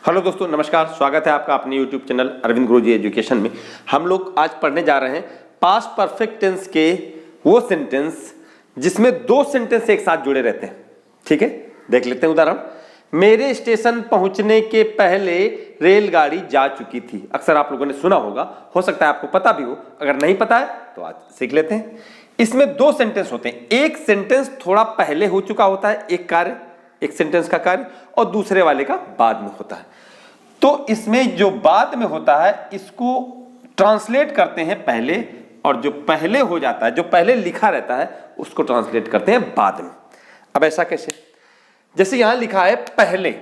Hello दोस्तों, नमस्कार। स्वागत है आपका अपने यूट्यूब चैनल अरविंद गुरुजी एजुकेशन में। हम लोग आज पढ़ने जा रहे हैं पास्ट परफेक्ट टेंस के वो सेंटेंस जिसमें दो सेंटेंस एक साथ जुड़े रहते हैं। ठीक है, देख लेते हैं उदाहरण। मेरे स्टेशन पहुंचने के पहले रेलगाड़ी जा चुकी थी। अक्सर आप लोगों ने सुना होगा, हो सकता है आपको पता भी हो। अगर नहीं पता है तो आज सीख लेते हैं। इसमें दो सेंटेंस होते हैं। एक सेंटेंस थोड़ा पहले हो चुका होता है, एक कार्य, एक सेंटेंस का कार्य, और दूसरे वाले का बाद में होता है। तो इसमें जो बाद में होता है इसको ट्रांसलेट करते हैं पहले, और जो पहले हो जाता है, जो पहले लिखा रहता है, उसको ट्रांसलेट करते हैं बाद में। अब ऐसा कैसे? जैसे यहां लिखा है पहले,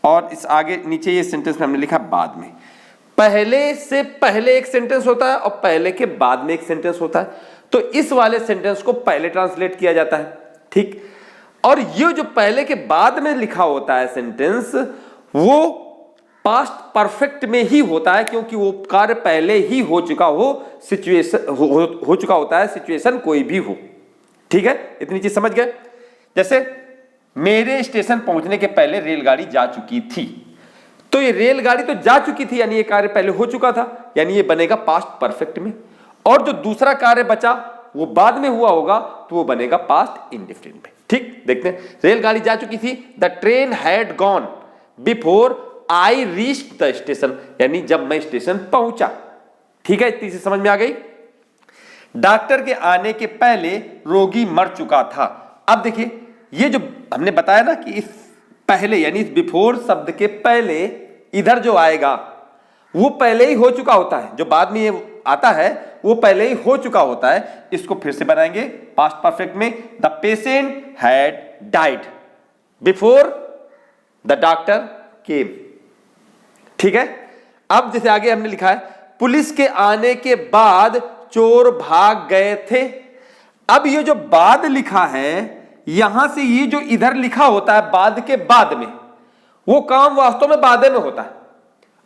और इस आगे नीचे ये सेंटेंस में हमने लिखा बाद में। पहले से पहले एक सेंटेंस होता है और पहले के बाद में एक सेंटेंस होता है। तो इस वाले सेंटेंस को पहले ट्रांसलेट किया जाता है। ठीक, और ये जो पहले के बाद में लिखा होता है सेंटेंस, वो पास्ट परफेक्ट में ही होता है, क्योंकि वो कार्य पहले ही हो चुका हो, सिचुएशन हो चुका होता है, सिचुएशन कोई भी हो। ठीक है, इतनी चीज समझ गए। जैसे मेरे स्टेशन पहुंचने के पहले रेलगाड़ी जा चुकी थी, तो ये रेलगाड़ी तो जा चुकी थी, यानी ये कार्य पहले हो चुका था, यानी ये बनेगा पास्ट परफेक्ट में। और जो दूसरा कार्य बचा वो बाद में हुआ होगा, तो वो बनेगा पास्ट इंडेफिनिट में। ठीक, देखते हैं। रेलगाड़ी जा चुकी थी, the train had gone before I reached the station, यानी जब मैं स्टेशन पहुंचा। ठीक है, इतनी सी समझ में आ गई। डॉक्टर के आने के पहले रोगी मर चुका था। अब देखिए, ये जो हमने बताया ना कि इस पहले यानी इस बिफोर शब्द के पहले इधर जो आएगा वो पहले ही हो चुका होता है। जो बाद में ये आता है वो पहले ही हो चुका होता है। इसको फिर से बनाएंगे पास्ट परफेक्ट में। The patient had died before the doctor केम। ठीक है, अब जैसे आगे हमने लिखा है पुलिस के आने के बाद चोर भाग गए थे। अब ये जो बाद लिखा है, यहां से ये जो इधर लिखा होता है बाद के बाद में, वो काम वास्तव में बाद में होता है,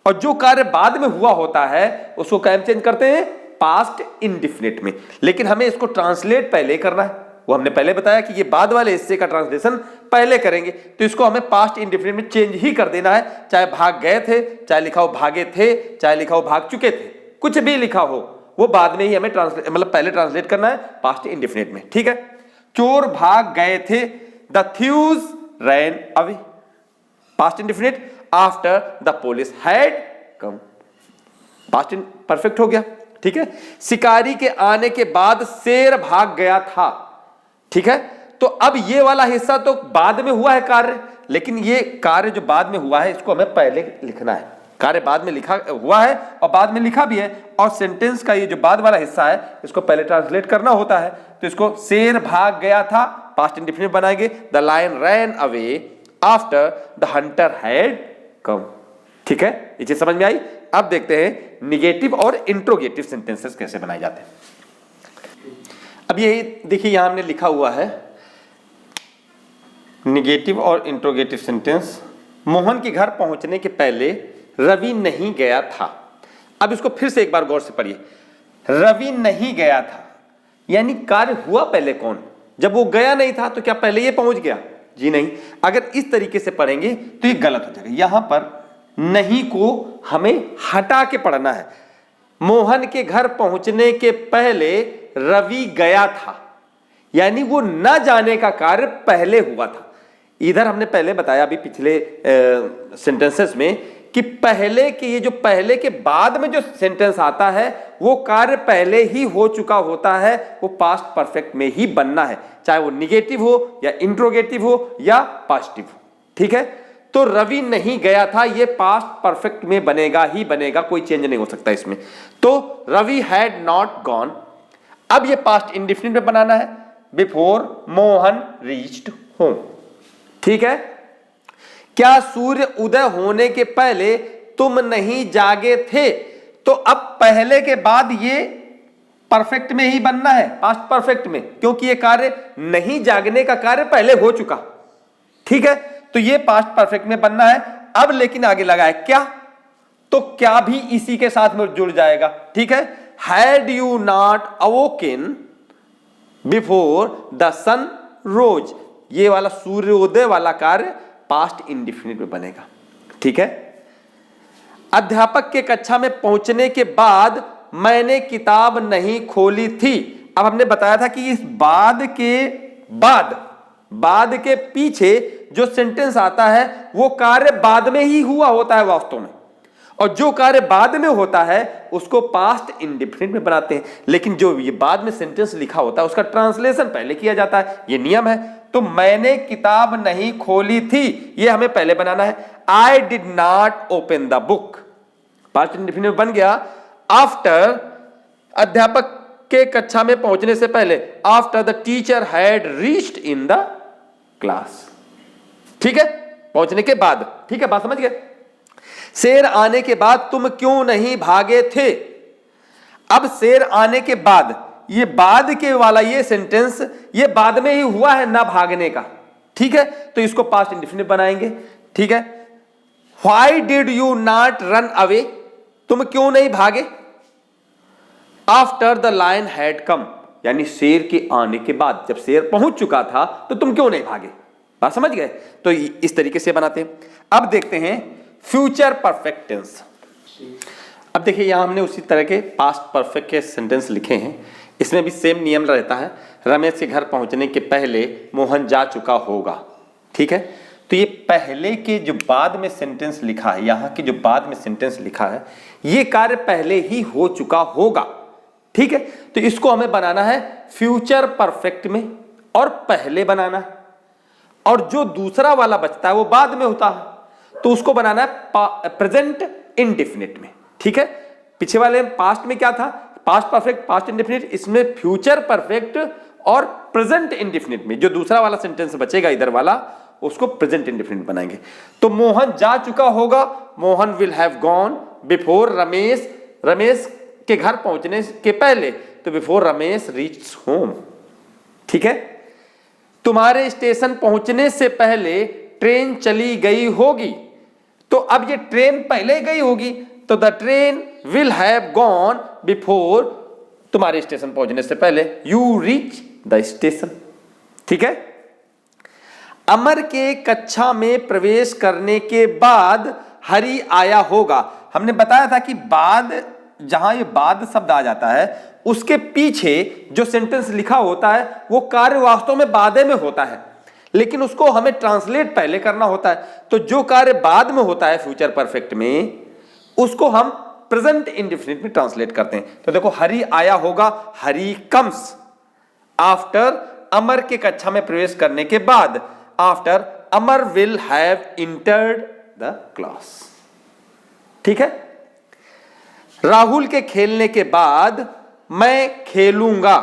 और जो कार्य बाद में हुआ होता है उसको क्या चेंज करते हैं? पास्ट इंडेफिनिट में। लेकिन हमें इसको ट्रांसलेट पहले करना है। वो हमने पहले बताया कि ये बाद वाले हिस्से का ट्रांसलेशन पहले करेंगे, तो इसको हमें पास्ट इंडेफिनिट में चेंज ही कर देना है। चाहे भाग गए थे, चाहे लिखा हो भागे थे, चाहे लिखा हो भाग चुके थे, कुछ भी लिखा हो वो बाद में ही हमें पहले ट्रांसलेट करना है पास्ट इंडेफिनिट में। ठीक है, चोर भाग गए थे, the thieves ran away, past indefinite, after the police had come, past perfect हो गया। ठीक है, शिकारी के आने के बाद शेर भाग गया था। ठीक है, तो अब ये वाला हिस्सा तो बाद में हुआ है कार्य, लेकिन ये कार्य जो बाद में हुआ है इसको हमें पहले लिखना है। कार्य बाद में लिखा हुआ है और बाद में लिखा भी है, और सेंटेंस का ये जो बाद वाला हिस्सा है इसको पहले ट्रांसलेट करना होता है। तो इसको शेर भाग गया था पास्ट इंडेफिनिट बनाएंगे, the lion ran away after the hunter had come. ठीक है, ये चीज समझ में आई। अब देखते हैं निगेटिव और इंट्रोगेटिव सेंटेंसेस कैसे बनाए जाते हैं। अब ये देखिए, यहां हमने लिखा हुआ है निगेटिव और इंट्रोगेटिव सेंटेंस। मोहन के घर पहुंचने के पहले रवि नहीं गया था। अब इसको फिर से एक बार गौर से पढ़िए। रवि नहीं गया था, यानी कार्य हुआ पहले कौन? जब वो गया नहीं था तो क्या पहले ये पहुंच गया? जी नहीं। अगर इस तरीके से पढ़ेंगे तो ये गलत हो जाएगा। यहां पर नहीं को हमें हटा के पढ़ना है। मोहन के घर पहुंचने के पहले रवि गया था, यानी वो न जाने का कार्य पहले हुआ था। इधर हमने पहले बताया अभी पिछले सेंटेंसेस में कि पहले के ये जो पहले के बाद में जो सेंटेंस आता है वो कार्य पहले ही हो चुका होता है, वो पास्ट परफेक्ट में ही बनना है, चाहे वो निगेटिव हो या इंट्रोगेटिव हो या पॉजिटिव हो। ठीक है, तो रवि नहीं गया था ये पास्ट परफेक्ट में बनेगा ही बनेगा, कोई चेंज नहीं हो सकता इसमें। तो रवि हैड नॉट गॉन। अब ये पास्ट इंडेफिनिट में बनाना है, बिफोर मोहन रीच्ड होम। ठीक है, क्या सूर्य उदय होने के पहले तुम नहीं जागे थे? तो अब पहले के बाद ये परफेक्ट में ही बनना है, पास्ट परफेक्ट में, क्योंकि ये कार्य नहीं जागने का कार्य पहले हो चुका। ठीक है, तो ये पास्ट परफेक्ट में बनना है। अब लेकिन आगे लगा है क्या, तो क्या भी इसी के साथ में जुड़ जाएगा। ठीक है, had you not awoken before the sun rose, ये वाला सूर्योदय वाला कार्य पास्ट इंडेफिनिट में बनेगा। ठीक है। अध्यापक के कक्षा में पहुंचने के बाद मैंने किताब नहीं खोली थी। अब हमने बताया था कि इस बाद के पीछे जो सेंटेंस आता है वो कार्य बाद में ही हुआ होता है वास्तव में, और जो कार्य बाद में होता है उसको पास्ट इंडेफिनिट में बनाते हैं, लेकिन जो ये बाद में सेंटेंस लिखा होता है उसका ट्रांसलेशन पहले किया जाता है, ये नियम है। तो मैंने किताब नहीं खोली थी, ये हमें पहले बनाना है। I did not open the book, past indefinite बन गया। आफ्टर, अध्यापक के कक्षा में पहुंचने से पहले, after the teacher had reached in the class, ठीक है, पहुंचने के बाद, ठीक है, बात समझ गए। शेर आने के बाद तुम क्यों नहीं भागे थे। अब शेर आने के बाद, ये बाद के वाला ये सेंटेंस ये बाद में ही हुआ है ना भागने का, ठीक है, तो इसको पास्ट इंडेफिनिट बनाएंगे, ठीक है। Why did you not run away, तुम क्यों नहीं भागे। After the lion had come, यानी शेर के आने के बाद, जब शेर पहुंच चुका था तो तुम क्यों नहीं भागे, बात समझ गए। तो इस तरीके से बनाते हैं। अब देखते हैं फ्यूचर परफेक्ट टेंस। अब देखिए यहां हमने उसी तरह के पास्ट परफेक्ट के सेंटेंस लिखे हैं, इसमें भी सेम नियम रहता है। रमेश के घर पहुंचने के पहले मोहन जा चुका होगा, ठीक है। तो ये पहले के जो बाद में सेंटेंस लिखा है, यहां के जो बाद में सेंटेंस लिखा है, ये कार्य पहले ही हो चुका होगा, ठीक है। तो इसको हमें बनाना है फ्यूचर परफेक्ट में और पहले बनाना है, और जो दूसरा वाला बचता है वो बाद में होता है, तो उसको बनाना है प्रेजेंट इंडेफिनिट में, ठीक है। पीछे वाले पास्ट में क्या था, पास्ट परफेक्ट, पास्ट इंडेफिनिट, इसमें फ्यूचर परफेक्ट और प्रेजेंट इंडेफिनिट में जो दूसरा वाला सेंटेंस बचेगा इधर वाला, उसको प्रेजेंट इंडेफिनिट बनाएंगे। तो मोहन जा चुका होगा, Mohan will have gone before Ramesh, Ramesh के घर पहुंचने के पहले, तो बिफोर रमेश रीच्स होम, ठीक है। तुम्हारे स्टेशन पहुंचने से पहले ट्रेन चली गई होगी, तो अब ये ट्रेन पहले गई होगी, तो the train will have gone before, तुम्हारे स्टेशन पहुंचने से पहले, यू रीच द स्टेशन, ठीक है। अमर के कक्षा में प्रवेश करने के बाद हरि आया होगा। हमने बताया था कि बाद, जहां ये बाद शब्द आ जाता है उसके पीछे जो सेंटेंस लिखा होता है वो कार्य वास्तव में बाद में होता है, लेकिन उसको हमें ट्रांसलेट पहले करना होता है। तो जो कार्य बाद में होता है फ्यूचर परफेक्ट में, उसको हम प्रेजेंट इंडेफिनिट में ट्रांसलेट करते हैं। तो देखो हरि आया होगा, हरि कम्स आफ्टर, अमर के कक्षा में प्रवेश करने के बाद, after Amar will have entered the class, ठीक है। राहुल के खेलने के बाद मैं खेलूंगा,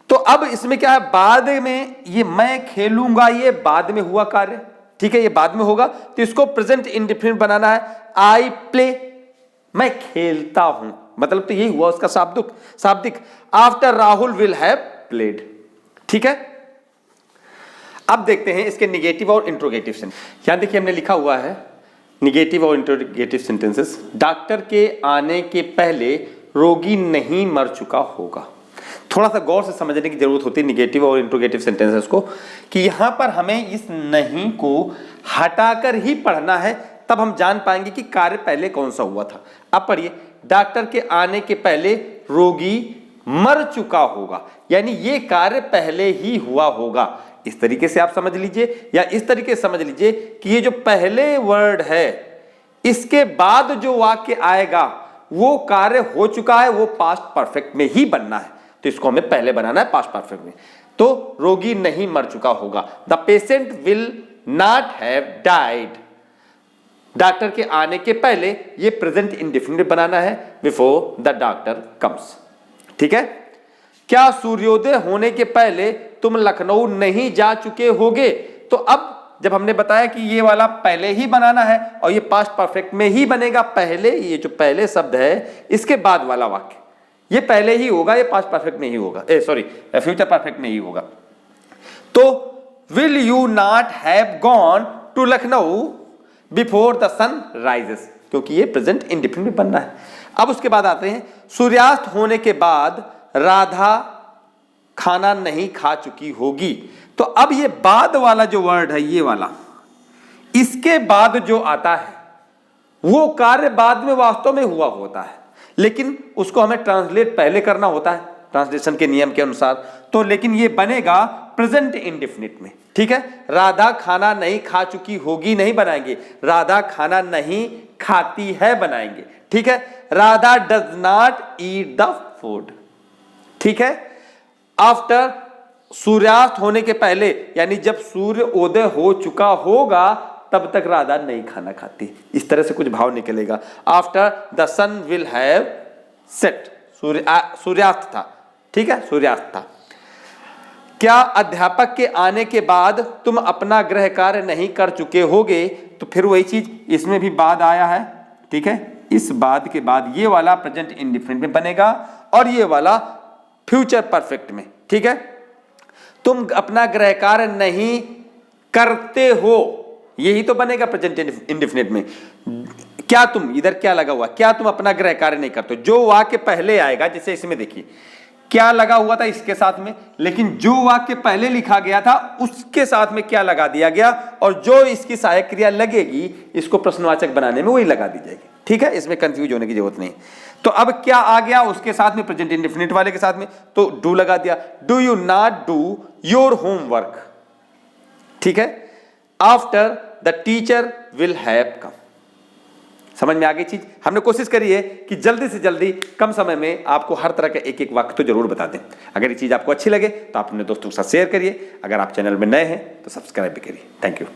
तो अब इसमें क्या है, बाद में ये मैं खेलूंगा ये बाद में हुआ कार्य, ठीक है, ये बाद में होगा, तो इसको प्रेजेंट इंडेफिनिट बनाना है। आई प्ले, मैं खेलता हूं, मतलब तो यही हुआ उसका शाब्दिक। After Rahul will have played, ठीक है। अब देखते हैं इसके निगेटिव और इंट्रोगेटिव सेंटेंस। यहां देखिए हमने लिखा हुआ है निगेटिव और इंट्रोगेटिव सेंटेंसेस। डॉक्टर के आने के पहले रोगी नहीं मर चुका होगा। थोड़ा सा गौर से समझने की जरूरत होती है निगेटिव और इंट्रोगेटिव सेंटेंसेस को, कि यहां पर हमें इस नहीं को हटाकर ही पढ़ना है, तब हम जान पाएंगे कि कार्य पहले कौन सा हुआ था। अब पढ़िए, डॉक्टर के आने के पहले रोगी मर चुका होगा, यानी ये कार्य पहले ही हुआ होगा। इस तरीके से आप समझ लीजिए, या इस तरीके से समझ लीजिए कि ये जो पहले वर्ड है इसके बाद जो वाक्य आएगा वो कार्य हो चुका है, वो पास्ट परफेक्ट में ही बनना है, तो इसको हमें पहले बनाना है पास्ट परफेक्ट में। तो रोगी नहीं मर चुका होगा, the patient will not have died. Doctor के आने के पहले ये प्रेजेंट इंडेफिनिट बनाना है, बिफोर द डॉक्टर कम्स, ठीक है। क्या सूर्योदय होने के पहले तुम लखनऊ नहीं जा चुके होगे, तो अब जब हमने बताया कि ये वाला पहले ही बनाना है और ये पास्ट परफेक्ट में ही बनेगा, पहले, ये जो पहले शब्द है इसके बाद वाला वाक्य ये पहले ही होगा, ये पास्ट परफेक्ट नहीं होगा, सॉरी फ्यूचर परफेक्ट नहीं होगा। तो will you not have gone to Lucknow before the sun rises, क्योंकि ये प्रेजेंट इंडेफिनिट बनना है। अब उसके बाद आते हैं, सूर्यास्त होने के बाद राधा खाना नहीं खा चुकी होगी। तो अब ये बाद वाला जो वर्ड है, ये वाला, इसके बाद जो आता है वो कार्य बाद में वास्तव में हुआ होता है, लेकिन उसको हमें ट्रांसलेट पहले करना होता है ट्रांसलेशन के नियम के अनुसार। तो लेकिन ये बनेगा प्रेजेंट इंडेफिनिट में, ठीक है। राधा खाना नहीं खा चुकी होगी नहीं बनाएंगे, राधा खाना नहीं खाती है बनाएंगे, ठीक है। Radha does not eat the food, ठीक है। आफ्टर सूर्यास्त होने के पहले, यानी जब सूर्य उदय हो चुका होगा तब तक राधा नहीं खाना खाती, इस तरह से कुछ भाव निकलेगा। After the sun will have set, सूर्यास्त था, ठीक है, सूर्यास्त था। क्या अध्यापक के आने के बाद तुम अपना गृह कार्य नहीं कर चुके होगे, तो फिर वही चीज इसमें भी बाद आया है, ठीक है। इस बाद के बाद ये वाला प्रेजेंट इंडेफिनिट में बनेगा और ये वाला फ्यूचर परफेक्ट में, ठीक है। तुम अपना गृह कार्य नहीं करते हो, यही तो बनेगा प्रेजेंट इंडेफिनिट में। क्या तुम, इधर क्या लगा हुआ, क्या तुम अपना गृह कार्य नहीं करते हो, जो वाक्य पहले आएगा, जैसे इसमें देखिए क्या लगा हुआ था इसके साथ में, लेकिन जो वाक्य पहले लिखा गया था उसके साथ में क्या लगा दिया गया, और जो इसकी सहायक क्रिया लगेगी इसको प्रश्नवाचक बनाने में वही लगा दी जाएगी, ठीक है। इसमें कंफ्यूज होने की जरूरत नहीं। तो अब क्या आ गया उसके साथ में, प्रेजेंट इंडेफिनिट वाले के साथ में, तो डू लगा दिया। Do you not do your homework, ठीक है। After the teacher will have come. समझ में आ गई चीज। हमने कोशिश करी है कि जल्दी से जल्दी कम समय में आपको हर तरह का एक एक वाक्य तो जरूर बता दें। अगर ये चीज आपको अच्छी लगे तो आप अपने दोस्तों के साथ शेयर करिए। अगर आप चैनल में नए हैं तो सब्सक्राइब भी करिए। Thank you.